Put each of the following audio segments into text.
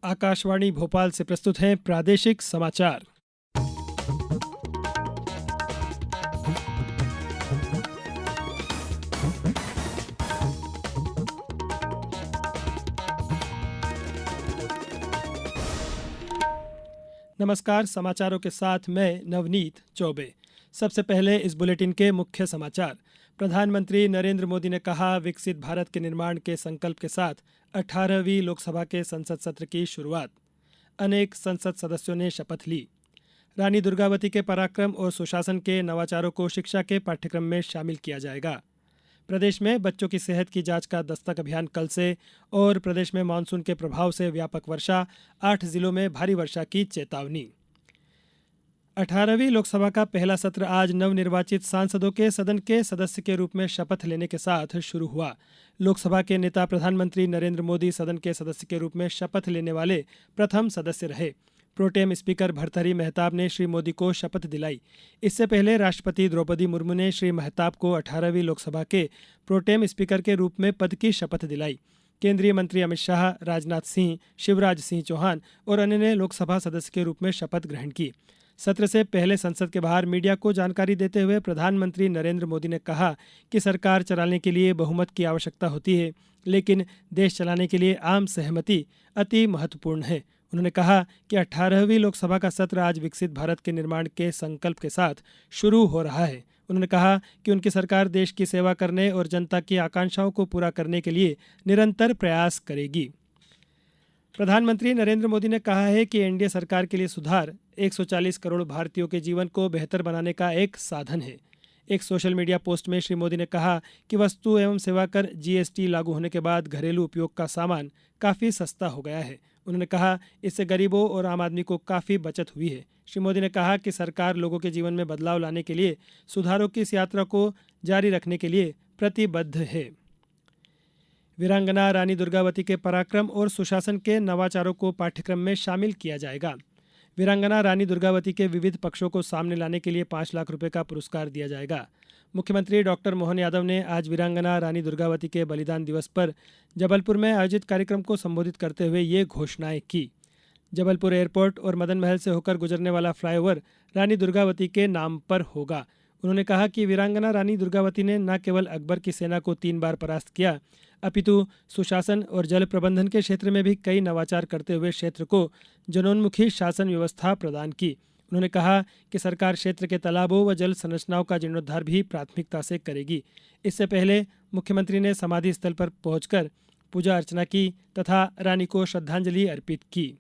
आकाशवाणी भोपाल से प्रस्तुत हैं प्रादेशिक समाचार। नमस्कार, समाचारों के साथ मैं नवनीत चौबे। सबसे पहले इस बुलेटिन के मुख्य समाचार। प्रधानमंत्री नरेंद्र मोदी ने कहा, विकसित भारत के निर्माण के संकल्प के साथ 18वीं लोकसभा के संसद सत्र की शुरुआत। अनेक संसद सदस्यों ने शपथ ली। रानी दुर्गावती के पराक्रम और सुशासन के नवाचारों को शिक्षा के पाठ्यक्रम में शामिल किया जाएगा। प्रदेश में बच्चों की सेहत की जांच का दस्तक अभियान कल से और प्रदेश में मानसून के प्रभाव से व्यापक वर्षा, 8 जिलों में भारी वर्षा की चेतावनी। 18वीं लोकसभा का पहला सत्र आज नवनिर्वाचित सांसदों के सदन के सदस्य के रूप में शपथ लेने के साथ शुरू हुआ। लोकसभा के नेता प्रधानमंत्री नरेंद्र मोदी सदन के सदस्य के रूप में शपथ लेने वाले प्रथम सदस्य रहे। प्रोटेम स्पीकर भर्तृहरि मेहताब ने श्री मोदी को शपथ दिलाई। इससे पहले राष्ट्रपति द्रौपदी मुर्मू ने श्री मेहताब को 18वीं लोकसभा के प्रोटेम स्पीकर के रूप में पद की शपथ दिलाई। केंद्रीय मंत्री अमित शाह, राजनाथ सिंह, शिवराज सिंह चौहान और अन्य ने लोकसभा सदस्य के रूप में शपथ ग्रहण की। सत्र से पहले संसद के बाहर मीडिया को जानकारी देते हुए प्रधानमंत्री नरेंद्र मोदी ने कहा कि सरकार चलाने के लिए बहुमत की आवश्यकता होती है, लेकिन देश चलाने के लिए आम सहमति अति महत्वपूर्ण है। उन्होंने कहा कि 18वीं लोकसभा का सत्र आज विकसित भारत के निर्माण के संकल्प के साथ शुरू हो रहा है। उन्होंने कहा कि उनकी सरकार देश की सेवा करने और जनता की आकांक्षाओं को पूरा करने के लिए निरंतर प्रयास करेगी। प्रधानमंत्री नरेंद्र मोदी ने कहा है कि एनडीए सरकार के लिए सुधार 140 करोड़ भारतीयों के जीवन को बेहतर बनाने का एक साधन है। एक सोशल मीडिया पोस्ट में श्री मोदी ने कहा कि वस्तु एवं सेवा कर जीएसटी लागू होने के बाद घरेलू उपयोग का सामान काफ़ी सस्ता हो गया है। उन्होंने कहा, इससे गरीबों और आम आदमी को काफ़ी बचत हुई है। श्री मोदी ने कहा कि सरकार लोगों के जीवन में बदलाव लाने के लिए सुधारों की इस यात्रा को जारी रखने के लिए प्रतिबद्ध है। वीरांगना रानी दुर्गावती के पराक्रम और सुशासन के नवाचारों को पाठ्यक्रम में शामिल किया जाएगा। वीरांगना रानी दुर्गावती के विविध पक्षों को सामने लाने के लिए 5 लाख रुपए का पुरस्कार दिया जाएगा। मुख्यमंत्री डॉक्टर मोहन यादव ने आज वीरांगना रानी दुर्गावती के बलिदान दिवस पर जबलपुर में आयोजित कार्यक्रम को संबोधित करते हुए ये घोषणाएं की। जबलपुर एयरपोर्ट और मदन महल से होकर गुजरने वाला फ्लाईओवर रानी दुर्गावती के नाम पर होगा। उन्होंने कहा कि वीरांगना रानी दुर्गावती ने न केवल अकबर की सेना को 3 बार परास्त किया, अपितु सुशासन और जल प्रबंधन के क्षेत्र में भी कई नवाचार करते हुए क्षेत्र को जनोन्मुखी शासन व्यवस्था प्रदान की। उन्होंने कहा कि सरकार क्षेत्र के तालाबों व जल संरचनाओं का जीर्णोद्धार भी प्राथमिकता से करेगी। इससे पहले मुख्यमंत्री ने समाधि स्थल पर पहुंचकर पूजा अर्चना की तथा रानी को श्रद्धांजलि अर्पित की।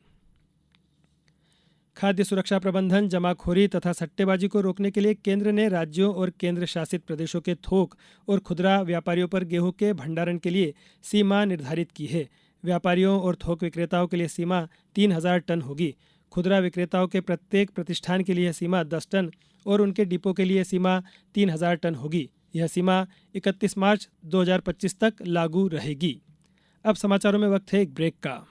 खाद्य सुरक्षा प्रबंधन, जमाखोरी तथा सट्टेबाजी को रोकने के लिए केंद्र ने राज्यों और केंद्र शासित प्रदेशों के थोक और खुदरा व्यापारियों पर गेहूं के भंडारण के लिए सीमा निर्धारित की है। व्यापारियों और थोक विक्रेताओं के लिए सीमा 3000 टन होगी। खुदरा विक्रेताओं के प्रत्येक प्रतिष्ठान के लिए सीमा 10 टन और उनके डिपो के लिए सीमा 3000 टन होगी। यह सीमा 31 मार्च 2025 तक लागू रहेगी। अब समाचारों में वक्त है एक ब्रेक का।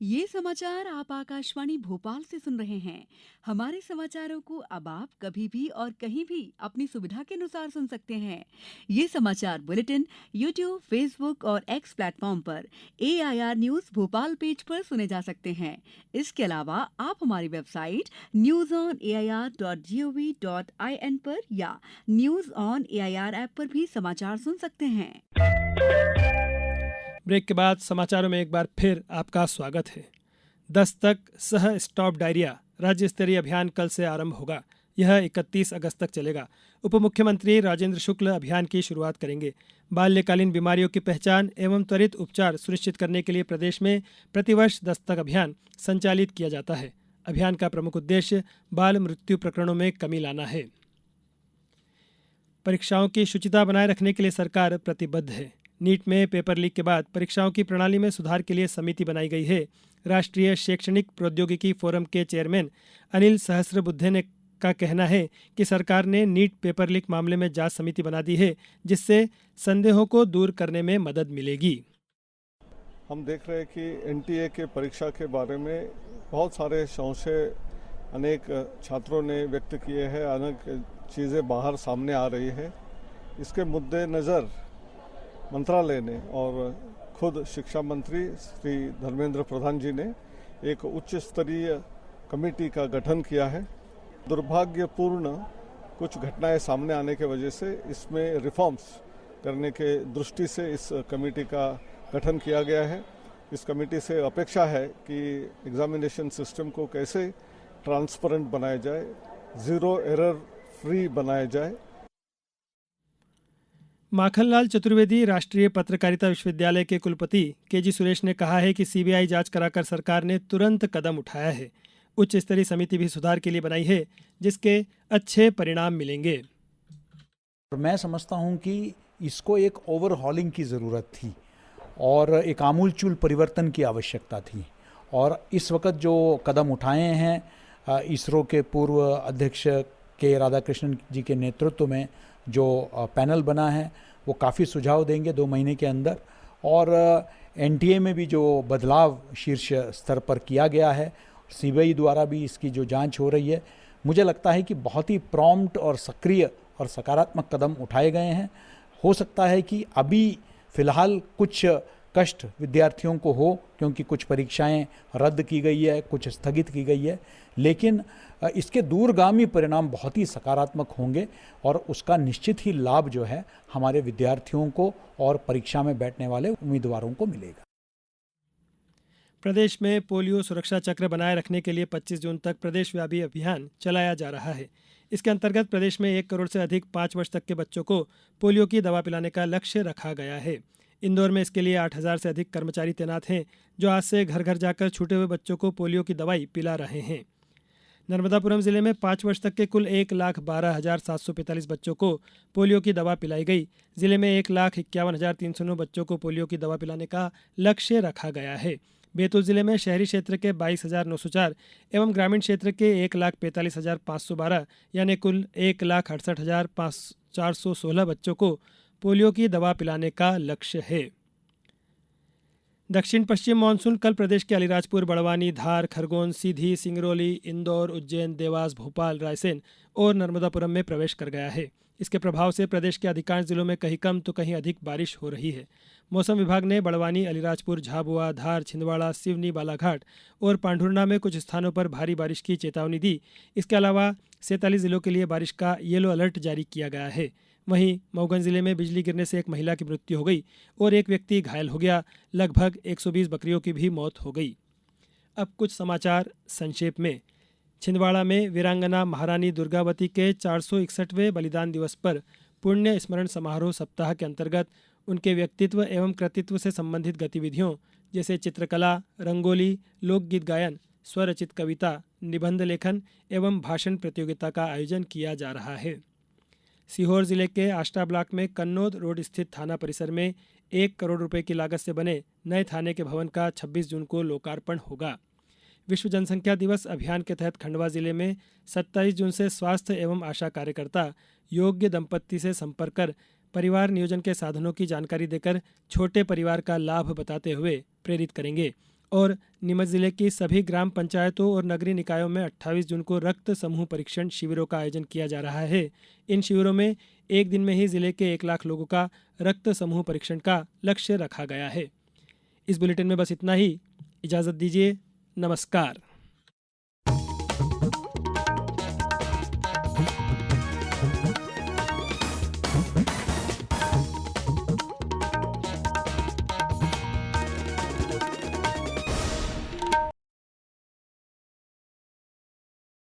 ये समाचार आप आकाशवाणी भोपाल से सुन रहे हैं। हमारे समाचारों को अब आप कभी भी और कहीं भी अपनी सुविधा के अनुसार सुन सकते हैं। ये समाचार बुलेटिन यूट्यूब, फेसबुक और एक्स प्लेटफॉर्म पर AIR न्यूज भोपाल पेज पर सुने जा सकते हैं। इसके अलावा आप हमारी वेबसाइट newsonair.gov.in पर या न्यूज ऑन AIR ऐप पर भी समाचार सुन सकते हैं। ब्रेक के बाद समाचारों में एक बार फिर आपका स्वागत है। दस्तक सह स्टॉप डायरिया राज्य स्तरीय अभियान कल से आरंभ होगा। यह 31 अगस्त तक चलेगा। उप मुख्यमंत्री राजेंद्र शुक्ल अभियान की शुरुआत करेंगे। बाल्यकालीन बीमारियों की पहचान एवं त्वरित उपचार सुनिश्चित करने के लिए प्रदेश में प्रतिवर्ष दस्तक अभियान संचालित किया जाता है। अभियान का प्रमुख उद्देश्य बाल मृत्यु प्रकरणों में कमी लाना है। परीक्षाओं की शुचिता बनाए रखने के लिए सरकार प्रतिबद्ध है। नीट में पेपर लीक के बाद परीक्षाओं की प्रणाली में सुधार के लिए समिति बनाई गई है। राष्ट्रीय शैक्षणिक प्रौद्योगिकी फोरम के चेयरमैन अनिल सहस्रबुद्धे ने का कहना है कि सरकार ने नीट पेपर लीक मामले में जांच समिति बना दी है, जिससे संदेहों को दूर करने में मदद मिलेगी। हम देख रहे हैं कि एनटीए के परीक्षा के बारे में बहुत सारे संशय अनेक छात्रों ने व्यक्त किए हैं। अनेक चीज़ें बाहर सामने आ रही है। इसके मुद्दे नज़र मंत्रालय ने और खुद शिक्षा मंत्री श्री धर्मेंद्र प्रधान जी ने एक उच्च स्तरीय कमेटी का गठन किया है। दुर्भाग्यपूर्ण कुछ घटनाएं सामने आने के वजह से इसमें रिफॉर्म्स करने के दृष्टि से इस कमेटी का गठन किया गया है। इस कमेटी से अपेक्षा है कि एग्जामिनेशन सिस्टम को कैसे ट्रांसपेरेंट बनाया जाए, जीरो एरर फ्री बनाया जाए। माखनलाल चतुर्वेदी राष्ट्रीय पत्रकारिता विश्वविद्यालय के कुलपति केजी सुरेश ने कहा है कि सीबीआई जांच कराकर सरकार ने तुरंत कदम उठाया है। उच्च स्तरीय समिति भी सुधार के लिए बनाई है, जिसके अच्छे परिणाम मिलेंगे। मैं समझता हूं कि इसको एक ओवरहॉलिंग की ज़रूरत थी और एक आमूलचूल परिवर्तन की आवश्यकता थी। और इस वक्त जो कदम उठाए हैं इसरो के पूर्व अध्यक्ष के राधाकृष्णन जी के नेतृत्व में जो पैनल बना है वो काफ़ी सुझाव देंगे 2 महीने के अंदर। और एनटीए में भी जो बदलाव शीर्ष स्तर पर किया गया है, सीबीआई द्वारा भी इसकी जो जांच हो रही है, मुझे लगता है कि बहुत ही प्रॉम्प्ट और सक्रिय और सकारात्मक कदम उठाए गए हैं। हो सकता है कि अभी फ़िलहाल कुछ कष्ट विद्यार्थियों को हो, क्योंकि कुछ परीक्षाएं रद्द की गई है, कुछ स्थगित की गई है, लेकिन इसके दूरगामी परिणाम बहुत ही सकारात्मक होंगे और उसका निश्चित ही लाभ जो है हमारे विद्यार्थियों को और परीक्षा में बैठने वाले उम्मीदवारों को मिलेगा। प्रदेश में पोलियो सुरक्षा चक्र बनाए रखने के लिए 25 जून तक प्रदेशव्यापी अभियान चलाया जा रहा है। इसके अंतर्गत प्रदेश में 1 करोड़ से अधिक 5 वर्ष तक के बच्चों को पोलियो की दवा पिलाने का लक्ष्य रखा गया है। इंदौर में इसके लिए 8,000 से अधिक कर्मचारी तैनात हैं, जो आज से घर घर जाकर छूटे हुए बच्चों को पोलियो की दवाई पिला रहे हैं। नर्मदापुरम जिले में 5 वर्ष तक के कुल 1,12,745 बच्चों को पोलियो की दवा पिलाई गई। जिले में 1,51,309 बच्चों को पोलियो की दवा पिलाने का लक्ष्य रखा गया है। बैतूल जिले में शहरी क्षेत्र के 22,904 एवं ग्रामीण क्षेत्र के 1,45,512 यानी कुल 1,68,416 बच्चों को पोलियो की दवा पिलाने का लक्ष्य है। दक्षिण पश्चिम मानसून कल प्रदेश के अलीराजपुर, बड़वानी, धार, खरगोन, सीधी, सिंगरौली, इंदौर, उज्जैन, देवास, भोपाल, रायसेन और नर्मदापुरम में प्रवेश कर गया है। इसके प्रभाव से प्रदेश के अधिकांश जिलों में कहीं कम तो कहीं अधिक बारिश हो रही है। मौसम विभाग ने बड़वानी, अलीराजपुर, झाबुआ, धार, छिंदवाड़ा, सिवनी, बालाघाट और पांढुर्णा में कुछ स्थानों पर भारी बारिश की चेतावनी दी। इसके अलावा 47 जिलों के लिए बारिश का येलो अलर्ट जारी किया गया है। वहीं मऊगंज जिले में बिजली गिरने से एक महिला की मृत्यु हो गई और एक व्यक्ति घायल हो गया। लगभग 120 बकरियों की भी मौत हो गई। अब कुछ समाचार संक्षेप में। छिंदवाड़ा में वीरांगना महारानी दुर्गावती के 461वें बलिदान दिवस पर पुण्य स्मरण समारोह सप्ताह के अंतर्गत उनके व्यक्तित्व एवं कृतित्व से संबंधित गतिविधियों जैसे चित्रकला, रंगोली, लोकगीत गायन, स्वरचित कविता, निबंध लेखन एवं भाषण प्रतियोगिता का आयोजन किया जा रहा है। सीहोर जिले के आष्टा ब्लॉक में कन्नौद रोड स्थित थाना परिसर में 1 करोड़ रुपए की लागत से बने नए थाने के भवन का 26 जून को लोकार्पण होगा। विश्व जनसंख्या दिवस अभियान के तहत खंडवा जिले में 27 जून से स्वास्थ्य एवं आशा कार्यकर्ता योग्य दंपत्ति से संपर्क कर परिवार नियोजन के साधनों की जानकारी देकर छोटे परिवार का लाभ बताते हुए प्रेरित करेंगे। और नीमच जिले की सभी ग्राम पंचायतों और नगरीय निकायों में 28 जून को रक्त समूह परीक्षण शिविरों का आयोजन किया जा रहा है। इन शिविरों में एक दिन में ही जिले के 1 लाख लोगों का रक्त समूह परीक्षण का लक्ष्य रखा गया है। इस बुलेटिन में बस इतना ही। इजाज़त दीजिए। नमस्कार।